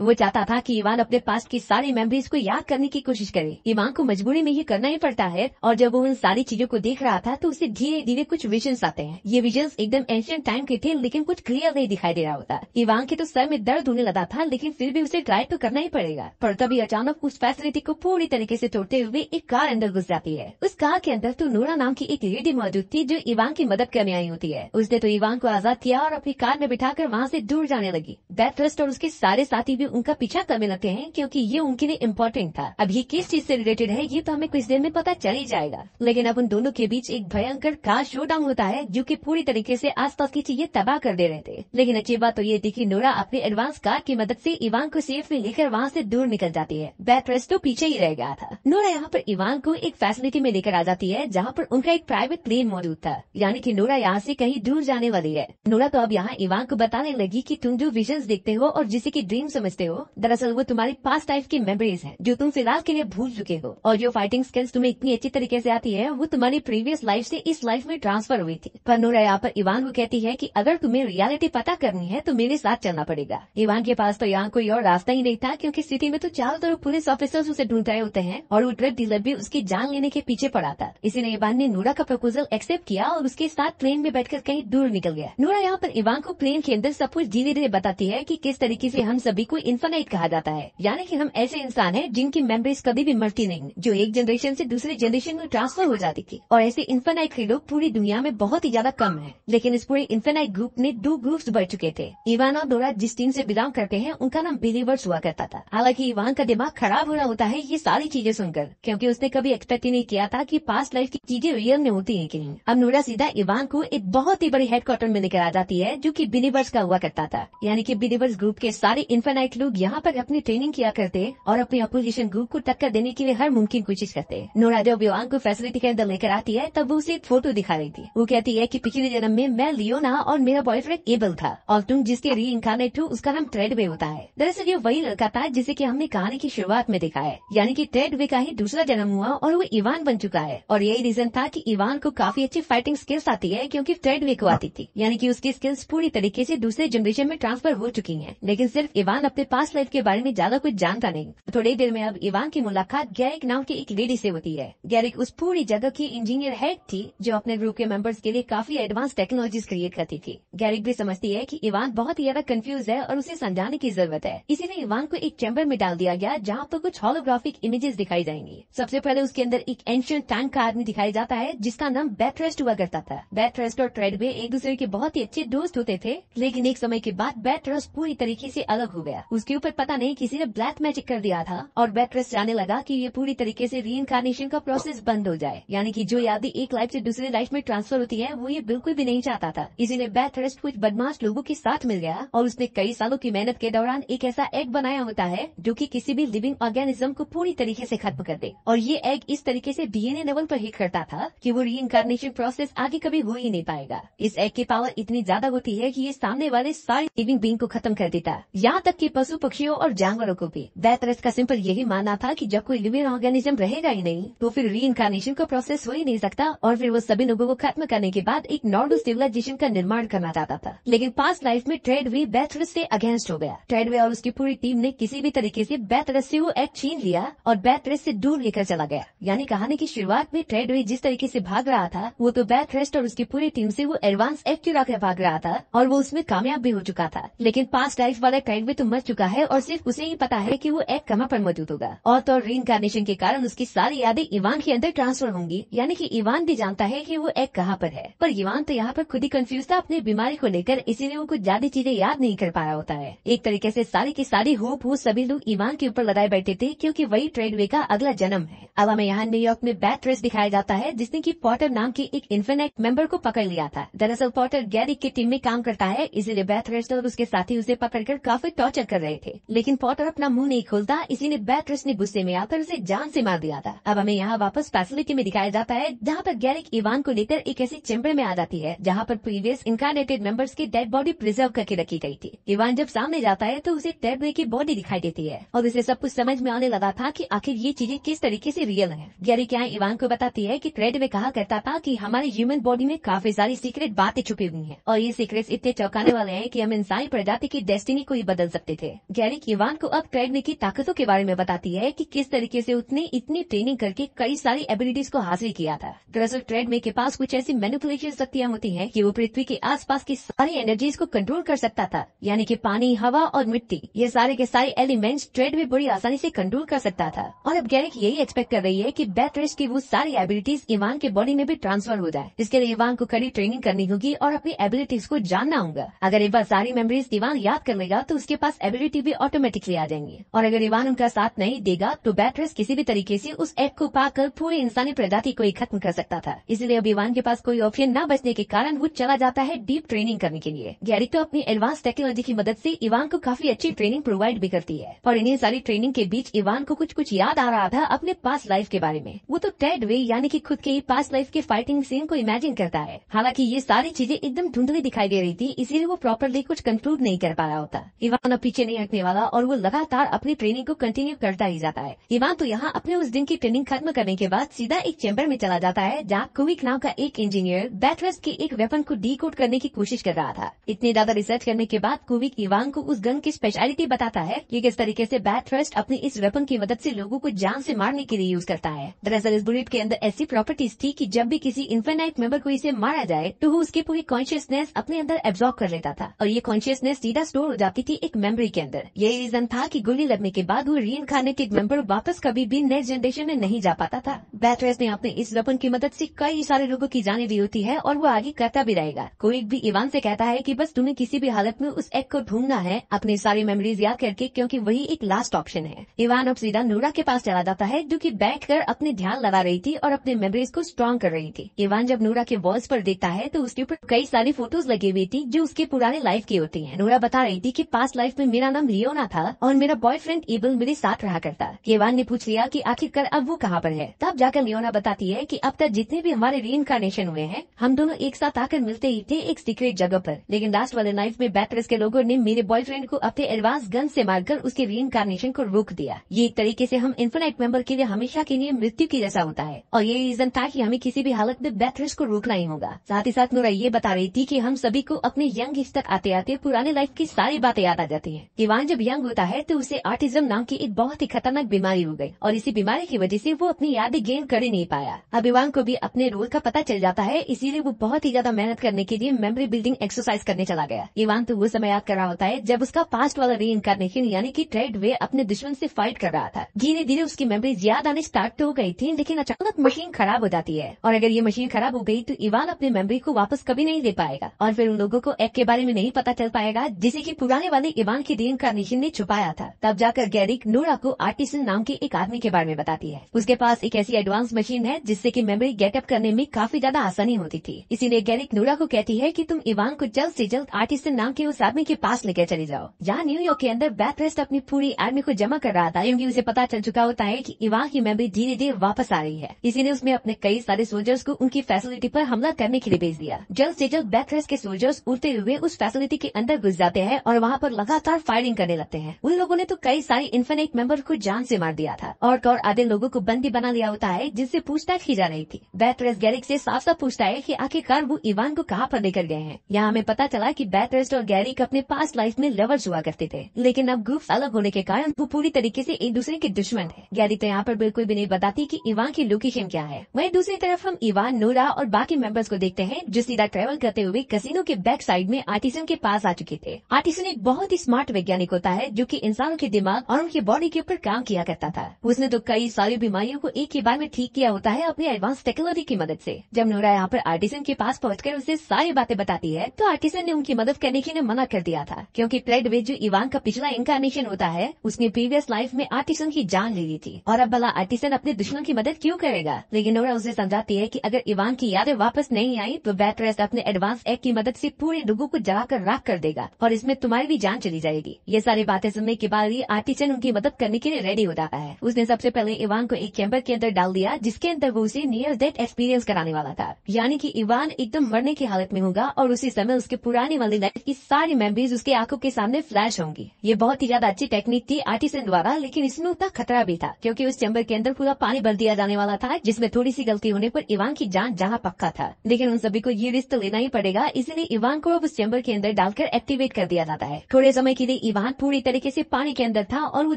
वो चाहता था कि इवान अपने पास्ट की सारी मेमोरीज को याद करने की कोशिश करे। इवान को मजबूरी में ये करना ही पड़ता है, और जब वो उन सारी चीजों को देख रहा था तो उसे धीरे धीरे कुछ विजन्स आते हैं। ये विजन्स एकदम एंशिएंट टाइम के थे, लेकिन कुछ क्लियर नहीं दिखाई दे रहा होता। इवान के तो सर में दर्द होने लगा था, लेकिन फिर भी उसे ट्राई तो करना ही पड़ेगा। पर तभी अचानक उस फैसिलिटी को पूरी तरीके से तोड़ते हुए एक कार अंदर घुस जाती है। उस कार के अंदर तो नोरा नाम की एक लेडी मौजूद थी जो इवान की मदद करने आई होती है। उसने तो इवान को आजाद किया और अपनी कार में बिठाकर वहाँ से दूर जाने लगी। बैथरस्ट और उसके सारे साथी भी उनका पीछा करने लगते हैं, क्योंकि ये उनके लिए इम्पोर्टेंट था। अब ये किस चीज से रिलेटेड है ये तो हमें कुछ देर में पता चल ही जाएगा। लेकिन अब उन दोनों के बीच एक भयंकर कार शोडाउन होता है, जो कि पूरी तरीके से आसपास की चीजें तबाह कर दे रहे थे। लेकिन अच्छी बात तो ये थी कि नोरा अपनी एडवांस कार की मदद से इवान को सेफ में लेकर वहाँ से दूर निकल जाती है। बैथरस्ट तो पीछे ही रह गया था। नोरा यहाँ पर इवान को एक फैसिलिटी में लेकर आ जाती है, जहाँ पर उनका एक प्राइवेट प्लेन मौजूद था, यानी कि नोरा यहाँ से कहीं दूर जाने वाली है। नोरा तो अब यहाँ इवान को बताने लगी कि तुम जो विजन्स देखते हो और जिसे की ड्रीम समझते हो, दरअसल वो तुम्हारी पास्ट लाइफ की मेमोरीज हैं, जो तुम फिलहाल के लिए भूल चुके हो। और जो फाइटिंग स्किल्स तुम्हें इतनी अच्छी तरीके से आती है, वो तुम्हारी प्रीवियस लाइफ से इस लाइफ में ट्रांसफर हुई थी। पर नोरा यहाँ पर इवान को कहती है कि अगर तुम्हें रियलिटी पता करनी है तो मेरे साथ चलना पड़ेगा। इवान के पास तो यहाँ कोई और रास्ता ही नहीं था, क्योंकि सिटी में तो चारों तरफ पुलिस ऑफिसर्स उसे ढूंढ रहे होते हैं और वो ड्रग डीलर भी उसकी जान लेने के पीछे पड़ा था। इसीलिए इवान ने नोरा का प्रपोजल एक्सेप्ट किया और उसके साथ प्लेन में बैठकर कहीं दूर निकल गया। नोरा यहाँ पर इवान को प्लेन के अंदर सब कुछ धीरे धीरे बताती है कि किस तरीके से हम सभी को इन्फिनाइट कहा जाता है, यानी कि हम ऐसे इंसान हैं जिनकी मेमोरीज कभी भी मरती नहीं, जो एक जनरेशन से दूसरे जनरेशन में ट्रांसफर हो जाती थी। और ऐसे इन्फिनाइट के लोग पूरी दुनिया में बहुत ही ज्यादा कम है। लेकिन इस पूरे इन्फिनाइट ग्रुप में 2 ग्रुप्स बढ़ चुके थे। इवान और नोरा जिस टीम से बिलोंग करते हैं उनका नाम बिलीवर्स हुआ करता था। हालांकि इवान का दिमाग खराब हो रहा होता है ये सारी चीजें सुनकर, क्योंकि उसने कभी एक्सपेक्ट ही नहीं किया था कि पास्ट लाइफ की चीजें रियल में होती है कि नहीं। अब नोरा सीधा इवान को एक बहुत ही बड़ी हेडक्वार्टर में लेकर आ जाती है, जो कि बिलीवर्स का हुआ करता था। यानी कि बिलीवर्स ग्रुप के सारे इन्फिनाइट लोग यहाँ पर अपनी ट्रेनिंग किया करते और अपने अपोजिशन ग्रुप को टक्कर देने के लिए हर मुमकिन कोशिश करते। नोरा जब इवान को फैसिलिटी के अंदर लेकर आती है तब वो उसे एक फोटो दिखा रही थी। वो कहती है कि पिछले जन्म में मैं लियोना और मेरा बॉयफ्रेंड एबल था, और तुम जिसके री इनकारनेट हो उसका नाम ट्रेडवे होता है। दरअसल ये वही लड़का था जिसे कि हमने कहानी की शुरुआत में देखा है, यानी कि ट्रेडवे का ही दूसरा जन्म हुआ और वो इवान बन चुका है। और यही रीजन था कि इवान को काफी अच्छी फाइटिंग स्किल्स आती है, क्योंकि ट्रेडवे को आती थी, यानी कि उसकी स्किल्स पूरी तरीके से दूसरे जनरेशन में ट्रांसफर हो चुकी हैं। लेकिन सिर्फ इवान अपने पास्ट लाइफ के बारे में ज्यादा कुछ जानता नहीं। थोड़ी देर में अब इवान की मुलाकात गैरिक नाम की एक लेडी से होती है। गैरिक उस पूरी जगह की इंजीनियर हेड थी, जो अपने ग्रुप के मेंबर्स के लिए काफी एडवांस टेक्नोलॉजीज क्रिएट करती थी। गैरिक भी समझती है कि इवान बहुत ही ज्यादा कंफ्यूज है और उसे समझाने की जरूरत है। इसीलिए इवान को एक चैम्बर में डाल दिया गया, जहाँ पर कुछ होलोग्राफिक इमेजेस दिखाई जाएंगी। सबसे पहले उसके अंदर एक एंशिएंट टाइम का आदमी दिखाया जाता है, जिसका नाम बैथरस्ट हुआ करता था। बैथरस्ट और ट्रेडवे एक दूसरे के बहुत ही अच्छे दोस्त होते थे, लेकिन एक समय के बाद बैथरस्ट पूरी तरीके से अलग हो गया। उसके ऊपर पता नहीं किसी ने ब्लैक मैजिक कर दिया था, और बैथरस्ट जाने लगा कि ये पूरी तरीके से रीइंकार्नेशन का प्रोसेस बंद हो जाए, यानी कि जो यादें एक लाइफ से दूसरी लाइफ में ट्रांसफर होती है वो ये बिल्कुल भी नहीं चाहता था। इसीलिए बैथरस्ट कुछ बदमाश लोगों के साथ मिल गया और उसने कई सालों की मेहनत के दौरान एक ऐसा एग बनाया होता है जो कि किसी भी लिविंग ऑर्गेनिज्म को पूरी तरीके से खत्म कर दे। और ये एग इस तरीके से डीएनए लेवल पर हिट करता था कि वो रीइंकार्नेशन प्रोसेस आगे कभी हो ही नहीं पाएगा। इस एग की पावर इतनी ज्यादा होती है कि ये सामने वाले सारे लिविंग बीइंग को खत्म कर देता, यहाँ तक कि पशु पक्षियों और जानवरों को भी। बैथरस्ट का सिंपल यही मानना था कि जब कोई लिविंग ऑर्गेनिज्म रहेगा ही नहीं तो फिर रीइंकार्नेशन का प्रोसेस हो ही नहीं सकता, और फिर वो सभी लोगों को खत्म करने के बाद एक नॉर्मल सिविलाइजेशन का निर्माण करना चाहता था। लेकिन पास्ट लाइफ में ट्रेडवे बैथरस्ट से अगेंस्ट हो गया। ट्रेडवे और उसकी पूरी टीम ने किसी भी तरीके से बैथरस्ट से वो एग छीन लिया और बैथरस्ट से दूर लेकर चला गया। यानी कहानी की शुरुआत में ट्रेडवे जिस तरीके से भाग रहा था, वो तो बैथरस्ट और उसकी पूरी टीम से वो एडवांस एग चुरा कर भाग रहा था, और वो उसमें कामयाब भी हो चुका था। लेकिन पास्ट लाइफ वाला ट्रेडवे तो मर चुका है और सिर्फ उसे ही पता है कि वो एग कहाँ पर मौजूद होगा। और तो रीइंकार्नेशन के कारण उसकी सारी यादें इवान के अंदर ट्रांसफर होंगी, यानी कि इवान भी जानता है कि वो एग कहाँ पर है। पर इवान तो यहाँ पर खुद ही कंफ्यूज था अपनी बीमारी को लेकर, इसीलिए वो कुछ ज्यादा चीजें याद नहीं कर पा रहा होता है। एक तरीके से सारी की सारी होप वो सभी लोग इवान के ऊपर लगाए बैठे थे, क्योंकि वही ट्रेडवे का अगला जन्म है। अब हमें यहाँ न्यूयॉर्क में बैथरस्ट दिखाया जाता है, जिसने की पॉटर नाम के एक इन्फिनाइट मेंबर को पकड़ लिया था। दरअसल पॉटर गैरिक की टीम में काम करता है, इसीलिए बैथरस्ट और उसके साथी उसे पकड़कर काफी टॉर्चर कर रहे थे। लेकिन पॉटर अपना मुंह नहीं खोलता, इसीलिए बैथरस्ट ने गुस्से में आकर उसे जान से मार दिया था। अब हमें यहाँ वापस फैसिलिटी में दिखाया जाता है, जहाँ पर गैरिक इवान को लेकर एक ऐसी चैम्बर में आ जाती है जहाँ पर प्रीवियस इनकार्नेटेड मेंबर्स की डेड बॉडी प्रिजर्व करके रखी गई थी। इवान जब सामने जाता है तो उसे ट्रेडवे की बॉडी दिखाई देती है, और उसे सब कुछ समझ में आने लगा था कि आखिर ये चीजें किस तरीके से रियल हैं। गैरिक यहाँ इवान को बताती है कि ट्रेडवे कहा करता था कि हमारे ह्यूमन बॉडी में काफी सारी सीक्रेट बातें छुपी हुई हैं, और ये सीक्रेट्स इतने चौंकाने वाले हैं कि हम इंसानी प्रजाति की डेस्टिनी को ही बदल सकते थे। है। गैरिक इवान को अब ट्रेड की ताकतों के बारे में बताती है कि किस तरीके से उसने इतनी ट्रेनिंग करके कई सारी एबिलिटीज को हासिल किया था। दरअसल ट्रेड के पास कुछ ऐसी मैनिपुलेशन शक्तियां होती हैं कि वो पृथ्वी के आसपास की सारी एनर्जीज को कंट्रोल कर सकता था, यानी कि पानी, हवा और मिट्टी, ये सारे के सारे एलिमेंट्स ट्रेड में बड़ी आसानी से कंट्रोल कर सकता था। और अब गैरिक यही एक्सपेक्ट कर रही है कि बैटरेस की वो सारी एबिलिटीज इवान के बॉडी में भी ट्रांसफर हो जाए। इसके लिए इवान को कड़ी ट्रेनिंग करनी होगी और अपनी एबिलिटीज को जानना होगा। अगर एक बार सारी मेमोरीज इवान याद कर लेगा तो उसके पास एबिलिटी भी ऑटोमेटिकली आ जाएंगी। और अगर इवान उनका साथ नहीं देगा तो बैटरेस किसी भी तरीके से उस एग को पाकर पूरी इंसानी प्रजाति को ही खत्म कर सकता था। इसलिए अब इवान के पास कोई ऑप्शन न बचने के कारण वो चला जाता है डीप ट्रेनिंग करने के लिए। गैरिक तो अपनी एडवांस टेक्नोलॉजी की मदद से इवान को काफी अच्छी ट्रेनिंग प्रोवाइड भी करती है। और इन्हीं सारी ट्रेनिंग के बीच इवान को कुछ याद आ रहा था अपने पास्ट लाइफ के बारे में। वो तो टेड वे यानी कि खुद के पास्ट लाइफ के फाइटिंग सीन को इमेजिन करता है। हालांकि ये सारी चीजें एकदम धुंधली दिखाई दे रही थी, इसीलिए वो प्रॉपरली कुछ कंक्लूड नहीं कर पा रहा होता। इवान अब पीछे नहीं हटने वाला और वो लगातार अपनी ट्रेनिंग को कंटिन्यू करता ही जाता है। इवान तो यहाँ अपने उस दिन की ट्रेनिंग खत्म करने के बाद सीधा एक चैम्बर में चला जाता है जहाँ कुविक नाम का एक इंजीनियर बैटरेस के एक वेपन को डीकोड करने की कोशिश कर रहा था। इतनी ज्यादा रिसर्च करने के बाद कुविक इवान को उस गन की स्पेशलिटी बताता है कि किस तरीके से बैटरेस अपनी इस वेपन की मदद से लोगों को जान से मारने के लिए यूज करता है। दरअसल इस बुलेट के अंदर ऐसी प्रॉपर्टीज थी कि जब भी किसी इन्फिनाइट मेंबर को इसे मारा जाए तो वो उसकी पूरी कॉन्शियसनेस अपने अंदर एब्जॉर्ब कर लेता था और ये कॉन्शियसनेस सीधा स्टोर हो जाती थी एक मेमोरी के अंदर। यही रीजन था कि गोली लगने के बाद वो रीइंकार्नेटेड मेंबर वापस कभी भी नेक्स्ट जनरेशन में नहीं जा पाता था। बैटरेस ने अपने इस वेपन की मदद से कई सारे लोगों की जाने दी होती है और वो आगे करता भी रहेगा। कोई भी इवान से कहता है कि बस तुम्हें किसी भी हालत में उस एग को ढूंढना है अपनी सारी मेमोरीज याद करके, क्योंकि वही एक लास्ट ऑप्शन है। इवान अब सीधा नूरा के पास चला जाता है जो कि बैठकर अपने ध्यान लगा रही थी और अपने मेमोरीज को स्ट्रॉन्ग कर रही थी। इवान जब नूरा के वॉल्स पर देखता है तो उसके ऊपर कई सारी फोटोज लगी हुई थी जो उसके पुराने लाइफ की होती है। नूरा बता रही थी कि पास्ट लाइफ में मेरा नाम लियोना था और मेरा बॉयफ्रेंड एबल मेरे साथ रहा करता। इवान ने पूछ लिया कि आखिरकार अब वो कहाँ पर है। तब जाकर लियोना बताती है कि अब तक जितने भी हमारे रीइंकार्नेशन हुए हैं हम दोनों एक साथ आकर मिलते ही थे एक सीक्रेट जगह पर, लेकिन लास्ट वाले लाइफ में बैटरेस के लोगों ने मेरे बॉयफ्रेंड को अपने एडवांस गन से मारकर उसके रीइंकार्नेशन को रोक दिया। ये एक तरीके से हम इन्फिनाइट मेंबर के लिए हमेशा के लिए मृत्यु की जैसा होता है और ये रीजन था कि हमें किसी भी हालत में बैटरेस को रोकना ही होगा। साथ ही साथ नूरा ये बता रही थी कि हम सभी को अपने यंग एज तक आते आते पुराने लाइफ की सारी बातें याद आ जाती है। इवान जब यंग होता है तो उसे ऑटिज्म नाम की एक बहुत ही खतरनाक बीमारी हो गई और इसी बीमारी की वजह से वो अपनी यादें गेन कर ही नहीं पाया। अब इवान को भी अपने रोल का पता चल जाता है, इसीलिए वो बहुत ही ज्यादा मेहनत करने के लिए मेमोरी बिल्डिंग एक्सरसाइज करने चला गया। इवान तो वो समय याद कर रहा होता है जब उसका पास्ट वाला रीइंकार्नेशन यानी कि ट्रेड वे अपने दुश्मन से फाइट कर रहा था। धीरे धीरे उसकी मेमोरीज याद आने स्टार्ट हो गई थी, लेकिन अचानक मशीन खराब हो जाती है और अगर ये मशीन खराब हो गई तो इवान अपनी मेमोरी को वापस कभी नहीं दे पाएगा और फिर उन लोगों को एग के बारे में नहीं पता चल पाएगा जिसे कि पुराने वाले इवान के रीइंकार्नेशन ने छुपाया था। तब जाकर गैरिक नूरा को आर्टिसन नाम के एक आदमी के बारे में बताती है। उसके पास एक ऐसी एडवांस मशीन है जिससे कि मेमोरी गेटअप करने में काफी ज्यादा आसानी होती थी। इसीलिए गैरिक नूरा को कहती है कि तुम इवान को जल्द से जल्द आर्टिसन नाम के उस आदमी के पास लेकर चले जाओ जहाँ न्यूयॉर्क के अंदर बैटरेस्ट अपनी पूरी आर्मी को जमा कर रहा था, क्योंकि उसे पता चल चुका होता है कि इवान की मेमोरी धीरे धीरे वापस आ रही है। इसीलिए उसने अपने कई सारे सोल्जर्स को उनकी फैसिलिटी पर हमला करने के लिए भेज दिया। जल्द से जल्द बैटरेस्ट के सोल्जर्स उड़ते हुए उस फैसिलिटी के अंदर घुस जाते हैं और वहाँ पर लगातार फायरिंग करने लगते हैं। उन लोगों ने तो कई सारी इन्फिनाइट मेंबर को जान से मार दिया था और आधे लोगों को बंदी बना लिया होता है जिससे पूछताछ की जा रही थी। बैटरेस्ट गैरिक से साफ साफ पूछता है कि आखिरकार वो इवान को कहाँ पर लेकर गए हैं। यहाँ हमें पता चला कि बैटरेस्ट और गैरिक अपने पास्ट लाइफ में लवर्स हुआ करते थे, लेकिन अब ग्रुप्स अलग होने के कारण वो पूरी तरीके से एक दूसरे के दुश्मन है। गैरिक तो यहाँ पर बिल्कुल भी नहीं बताती कि इवान की लोकेशन क्या है। वहीं दूसरी तरफ हम इवान, नूरा और बाकी मेंबर्स को देखते हैं जो सीधा ट्रेवल करते हुए कैसीनो के बैक साइड में आर्टिसन के पास आ चुके थे। आर्टिसन एक बहुत ही स्मार्ट वैज्ञानिक होता है जो कि इंसानों के दिमाग और उनकी बॉडी के ऊपर काम किया करता था। उसने तो कई सारी बीमारियों को एक ही बार में ठीक किया होता है अपनी एडवांस टेक्नोलॉजी की मदद से। जब नूरा यहाँ पर आर्टिसन के पास पहुंचकर उसे सारी बातें बताती है तो आर्टिसन ने उनकी मदद करने के लिए मना कर दिया था, क्योंकि ट्रेड वे जो इवान का पिछला इंकारनेशन होता है उसने प्रीवियस लाइफ में आर्टिसन की जान ले ली थी और अब भला आर्टिसन अपने दुश्मन की मदद क्यों करेगा। लेकिन नोरा उसे समझाती है कि अगर इवान की यादें वापस नहीं आई तो बैटरेस्ट अपने एडवांस एग की मदद से पूरे लोगों को जलाकर राख कर देगा और इसमें तुम्हारी भी जान चली जाएगी। ये सारी बातें सुनने के बाद ही आर्टिसन उनकी मदद करने के लिए रेडी हो जाता है। उसने सबसे पहले इवान को एक चैम्बर के अंदर डाल दिया जिसके अंदर वो उसे नियर डेथ एक्सपीरियंस कराने वाला था, यानी कि इवान एकदम मरने की हालत में होगा और उसी समय उसके पुराने वाली लाइफ की सारी मेमोरीज उसके आंखों के सामने फ्लैश होंगी। ये बहुत ही ज्यादा अच्छी टेक्निक थी आर्टिसन द्वारा, लेकिन इसमें उतना खतरा भी था क्योंकि उस चैम्बर के अंदर पूरा पानी भर दिया जाने वाला था जिसमें थोड़ी सी गलती होने पर इवान की जान जाना पक्का था। लेकिन उन सभी को ये रिस्क लेना ही पड़ेगा, इसलिए इवान को अब उस चैम्बर के अंदर डालकर एक्टिवेट कर दिया जाता है। थोड़े समय के लिए इवान पूरी तरीके से पानी के अंदर था और वो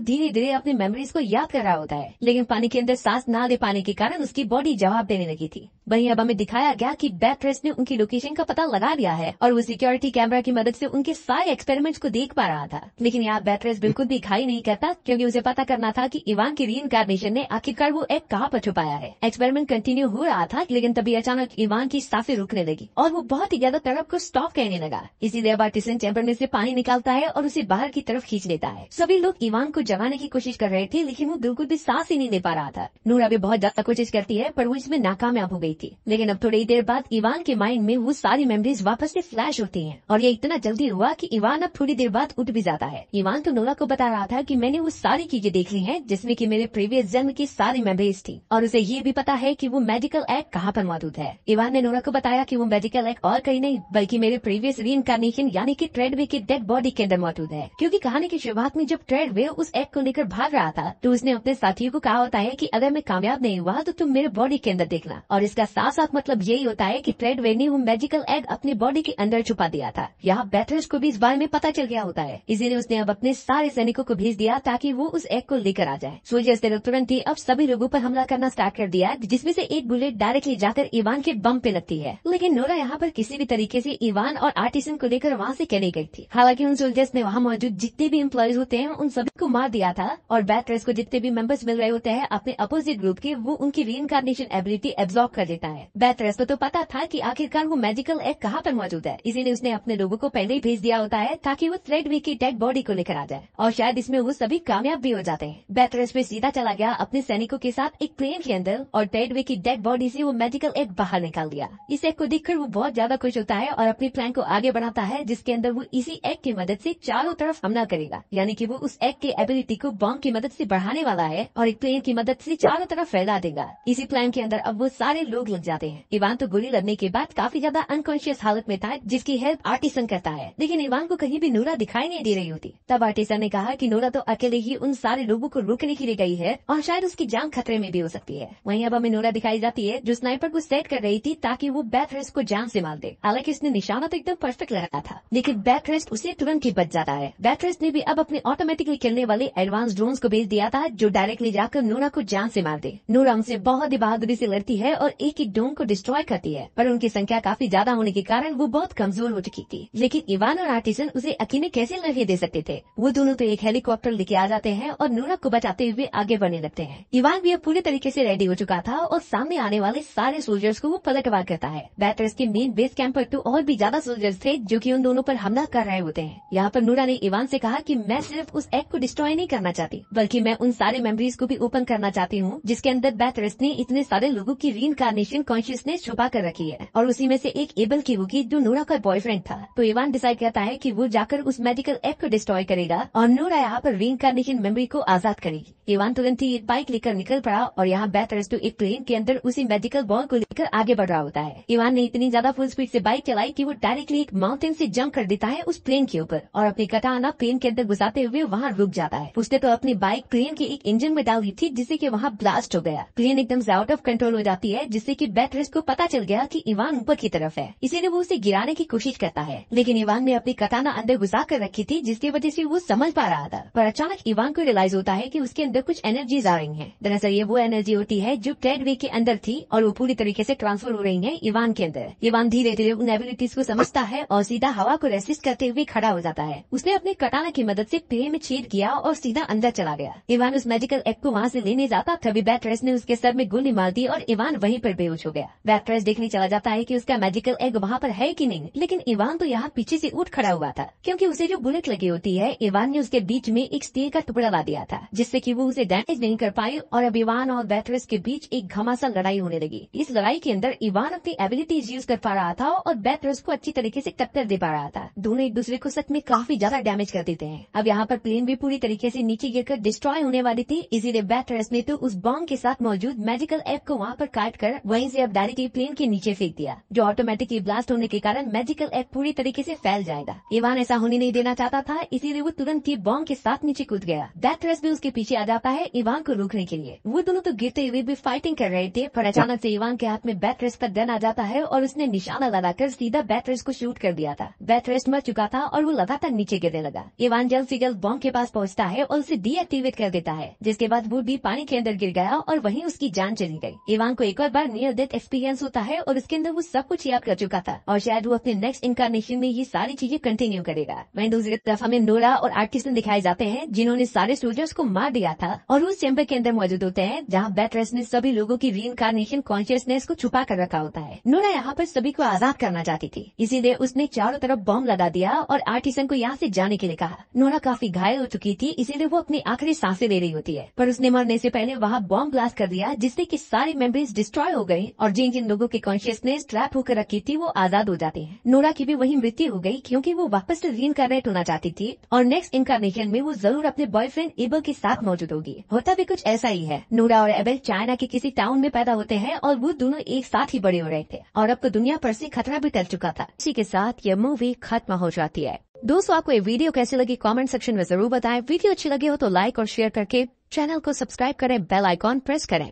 धीरे धीरे अपनी मेमोरीज को याद कर रहा होता है, लेकिन पानी के अंदर सांस ना ले पाने के कारण उसकी बॉडी जवाब देने लगी थी। वहीं अब हमें दिखाया गया कि बैथरेस ने उनकी लोकेशन का पता लगा लिया है और वो सिक्योरिटी कैमरा की मदद से उनके सारे एक्सपेरिमेंट्स को देख पा रहा था। लेकिन यहाँ बैथरेस बिल्कुल भी खाई नहीं करता, क्योंकि उसे पता करना था कि इवान की रीइंकार्नेशन ने आखिरकार वो एग कहाँ पर छुपाया है। एक्सपेरिमेंट कंटिन्यू हो रहा था, लेकिन तभी अचानक इवान की सांसें रुकने लगी और वो बहुत ही ज्यादा तड़प कर स्टॉप कहने लगा। इसीलिए अब आर्टिसन चैम्बर में से पानी निकालता है और उसे बाहर की तरफ खींच लेता है। सभी लोग इवान को जगाने की कोशिश कर रहे थे, लेकिन वो बिल्कुल भी सांस ही नहीं ले पा रहा था। नूरा भी बहुत ज्यादा कोशिश करती है, पर वो इसमें नाकामयाब हो गई थी। लेकिन अब थोड़ी देर बाद इवान के माइंड में वो सारी मेमोरीज वापस से फ्लैश होती हैं और ये इतना जल्दी हुआ कि इवान अब थोड़ी देर बाद उठ भी जाता है। इवान तो नोरा को बता रहा था कि मैंने वो सारी चीजें देख ली हैं जिसमें कि मेरे प्रीवियस जन्म की सारी मेमोरीज थी, और उसे ये भी पता है कि वो मेडिकल एग कहाँ पर मौजूद है। इवान ने नोरा को बताया कि वो मेडिकल एग और कहीं नहीं बल्कि मेरे प्रीवियस रीइंकार्नेशन यानी कि ट्रेडवे के डेड बॉडी के अंदर मौजूद है। क्योंकि कहानी की शुरुआत में जब ट्रेडवे उस एग को लेकर भाग रहा था तो उसने अपने साथियों को कहा होता है कि अगर मैं कामयाब नहीं हुआ तो तुम मेरे बॉडी के अंदर देखना, और इसका साथ साथ मतलब यही होता है कि ट्रेडवे ने वो मैजिकल एग अपने बॉडी के अंदर छुपा दिया था। यहाँ बैथरेस को भी इस बारे में पता चल गया होता है, इसीलिए उसने अब अपने सारे सैनिकों को भेज दिया ताकि वो उस एग को लेकर आ जाए। सोल्जर्स ने तुरंत ही अब सभी लोगों पर हमला करना स्टार्ट कर दिया, जिसमें से एक बुलेट डायरेक्टली जाकर इवान के बम पे लगती है। लेकिन नोरा यहाँ पर किसी भी तरीके से इवान और आर्टिसन को लेकर वहाँ से चली गई थी। हालांकि उन सोल्जर्स ने वहाँ मौजूद जितने भी एम्प्लॉयज होते हैं उन सभी को मार दिया था, और बैथरेस को जितने भी मेंबर्स मिल रहे होते हैं अपने अपोजिट ग्रुप के, वो उनकी रीइंकार्नेशन एबिलिटी एब्जॉर्ब कर देता है। बैथरेस को तो पता था कि आखिरकार वो मैजिकल एग कहाँ पर मौजूद है, इसीलिए उसने अपने लोगों को पहले ही भेज दिया होता है ताकि वो थ्रेडवे की डेड बॉडी को लेकर आ जाए, और शायद इसमें वो सभी कामयाब भी हो जाते हैं। बैथरेस पे सीधा चला गया अपने सैनिकों के साथ एक प्लेन के अंदर और थ्रेडवे की डेड बॉडी से वो मैजिकल एग बाहर निकाल दिया। इस एग को देखकर वो बहुत ज्यादा खुश होता है और अपने प्लान को आगे बढ़ाता है, जिसके अंदर वो इसी एग की मदद से चारों तरफ हमला करेगा, यानी कि वो उस एग के एबिलिटी को बॉम्ब की मदद से बढ़ाने वाला है और एक प्लेन की मदद से चारों तरफ फैला देगा। इसी प्लान के अंदर अब वो सारे लोग लग जाते हैं। इवान तो गोली लगने के बाद काफी ज्यादा अनकॉन्शियस हालत में था, जिसकी हेल्प आर्टिसन करता है, लेकिन इवान को कहीं भी नोरा दिखाई नहीं दे रही होती। तब आर्टिसन ने कहा कि नोरा तो अकेले ही उन सारे लोगों को रोकने के लिए गई है और शायद उसकी जान खतरे में भी हो सकती है। वहीं अब हमें नोरा दिखाई जाती है जो स्नाइपर को सेट कर रही थी ताकि वो बैथरेस को जान से मार दे। हालांकि उसने निशाना तो एकदम परफेक्ट लगाया था, लेकिन बैथरेस उसे तुरंत ही बच जाता है। बैथरेस ने भी अब अपने ऑटोमेटिकली चलने वाले एडवांस ड्रोन्स को भेज दिया था जो डायरेक्टली जाकर नोरा को जान से मार दे। नोरा उनसे बहुत ही बहादुरी से लड़ती है और एक एक ड्रोन को डिस्ट्रॉय करती है, पर उनकी संख्या काफी ज्यादा होने के कारण वो बहुत कमजोर हो चुकी थी। लेकिन इवान और आर्टिसन उसे अकेले कैसे लड़ने दे सकते थे। वो दोनों तो एक हेलीकॉप्टर लेके आ जाते हैं और नोरा को बचाते हुए आगे बढ़ने लगते हैं। इवान भी अब पूरे तरीके से रेडी हो चुका था और सामने आने वाले सारे सोल्जर्स को वो पलटवार करता है। बैथरेस के मेन बेस कैंप पर तो और भी ज्यादा सोल्जर्स थे जो कि उन दोनों पर हमला कर रहे होते हैं। यहाँ पर नोरा ने इवान से कहा कि मैं सिर्फ उस एग को डिस्ट्रॉय नहीं करना चाहती, बल्कि मैं उन सारे मेमोरीज को भी ओपन करना चाहती हूँ जिसके अंदर बैथरेस ने इतने सारे लोगों की रीइंकार्नेशन कॉन्शियसनेस छुपा कर रखी है, और उसी में से एक एबल की होगी जो नोरा का बॉयफ्रेंड था। तो इवान डिसाइड करता है कि वो जाकर उस मेडिकल एग को डिस्ट्रॉय करेगा और नोरा यहाँ पर रीइंकार्नेशन मेमोरी को आजाद करेगी। इवान तुरंत ही एक बाइक लेकर निकल पड़ा और यहाँ बैथरेस तो एक प्लेन के अंदर उसी मेडिकल बॉल को लेकर आगे बढ़ रहा होता है। इवान ने इतनी ज्यादा फुल स्पीड से बाइक चलाई कि वो डायरेक्टली एक माउंटेन से जंप कर देता है उस प्लेन के ऊपर और अपनी कटाना प्लेन के अंदर घुसाते हुए वहाँ रुक जाता है। उसने तो अपनी बाइक प्लेन के एक इंजन में डाल दी थी जिससे कि वहाँ ब्लास्ट हो गया। प्लेन एकदम से आउट ऑफ कंट्रोल हो जाती है, जिससे कि बैथरेस को पता चल गया कि इवान ऊपर की तरफ है, इसीलिए वो उसे गिराने की कोशिश करता है। लेकिन इवान ने अपनी कटाना अंदर घुसा कर रखी थी, जिसकी वजह से वो समझ पा रहा था। पर अचानक इवान को रियलाइज होता है कि उसके अंदर कुछ एनर्जीज आ रही हैं। दरअसल ये वो एनर्जी होती है जो ट्रेडवे के अंदर थी और वो पूरी तरीके से ट्रांसफर हो रही है इवान के अंदर। इवान धीरे धीरे उन एबिलिटीज को समझता है और सीधा हवा को रेसिस्ट करते हुए खड़ा हो जाता है। उसने अपने कटाना की मदद से पेड़ में छेद किया और सीधा अंदर चला गया। इवान उस मैजिकल एग को वहाँ से लेने जाता तभी बैथरेस ने उसके सर में गोली मार दी और इवान वहीं पर बेहोश हो गया। बैथरेस देखने चला जाता है कि उसका मैजिकल एग वहाँ पर है कि नहीं, लेकिन इवान तो यहाँ पीछे से उठ खड़ा हुआ था क्योंकि उसे जो बुलेट लगी होती है इवान ने उसके बीच में एक स्टील का टुकड़ा ला दिया था, जिससे कि वो उसे डैमेज नहीं कर पाई और अब इवान और बैथरेस के बीच एक घमासान लड़ाई होने लगी। इस लड़ाई के अंदर इवान अपनी एबिलिटीज यूज कर पा रहा था और बैथरेस को अच्छी तरीके से टक्कर दे पा रहा था। दोनों एक दूसरे को सच में काफी ज्यादा डैमेज कर देते हैं। अब यहाँ पर प्लेन भी पूरी तरीके से नीचे गिरकर डिस्ट्रॉय होने वाली थी, इसीलिए बैथरेस ने तो उस बॉम्ब के साथ मौजूद मैजिकल एग को वहाँ पर काट कर वहीं से अब डायरेक्टली प्लेन के नीचे फेंक दिया, जो ऑटोमेटिकली ब्लास्ट होने के कारण मैजिकल एग पूरी तरीके से फैल जाएगा। इवान ऐसा होने नहीं देना चाहता था, इसीलिए वो तुरंत ही बॉम्ब के साथ नीचे कूद गया। बैथरेस भी उसके पीछे आ जाता है इवान को रोकने के लिए। वो दोनों तो गिरते हुए भी फाइटिंग कर रहे थे, पर अचानक से इवान के हाथ में बैथरेस का गन आ जाता है और उसने निशाना लगाकर सीधा बैथरेस को शूट कर दिया था। बैथरेस मर चुका था और वो लगातार नीचे गिर करने लगा। इवान जल्द से जल्द बॉम्ब के पास पहुंचता है और उसे डीएक्टिवेट कर देता है, जिसके बाद वुड भी पानी के अंदर गिर गया और वहीं उसकी जान चली गई। इवान को एक और बार नियर डेथ एक्सपीरियंस होता है और उसके अंदर वो सब कुछ याद कर चुका था और शायद वो अपने नेक्स्ट इनकारनेशन में ये सारी चीजें कंटिन्यू करेगा। वहीं दूसरी तरफ हमें नोरा और आर्टिसन दिखाए जाते हैं जिन्होंने सारे सोल्जर्स को मार दिया था और उस चैम्बर के अंदर मौजूद होते हैं जहाँ बैटरेस ने सभी लोगों की रीइंकारनेशन कॉन्शियसनेस को छुपा कर रखा होता है। नोरा यहाँ पर सभी को आजाद करना चाहती थी, इसीलिए उसने चारों तरफ बॉम्ब लगा दिया और आर्टिसन को यहाँ से जाने के लिए कहा। नोरा काफी घायल हो चुकी थी, इसीलिए वो अपनी आखिरी सांसें ले रही होती है, पर उसने मरने से पहले वहाँ बॉम्ब ब्लास्ट कर दिया जिससे कि सारी मेमोरीज डिस्ट्रॉय हो गई और जिन जिन लोगों की कॉन्शियसनेस ट्रैप होकर रखी थी वो आजाद हो जाते हैं। नोरा की भी वही मृत्यु हो गई क्योंकि वो वापस से रीइंकारनेट होना चाहती थी और नेक्स्ट इनकारनेशन में वो जरूर अपने बॉयफ्रेंड एबल के साथ मौजूद होगी। होता भी कुछ ऐसा ही है। नोरा और एबल चाइना के किसी टाउन में पैदा होते हैं और वो दोनों एक साथ ही बड़े हो रहे थे और अब तो दुनिया पर से खतरा भी टल चुका था। इसी के साथ ये मूवी खत्म हो जाती है। दोस्तों, आपको ये वीडियो कैसी लगी कमेंट सेक्शन में जरूर बताएं। वीडियो अच्छी लगी हो तो लाइक और शेयर करके चैनल को सब्सक्राइब करें, बेल आइकॉन प्रेस करें।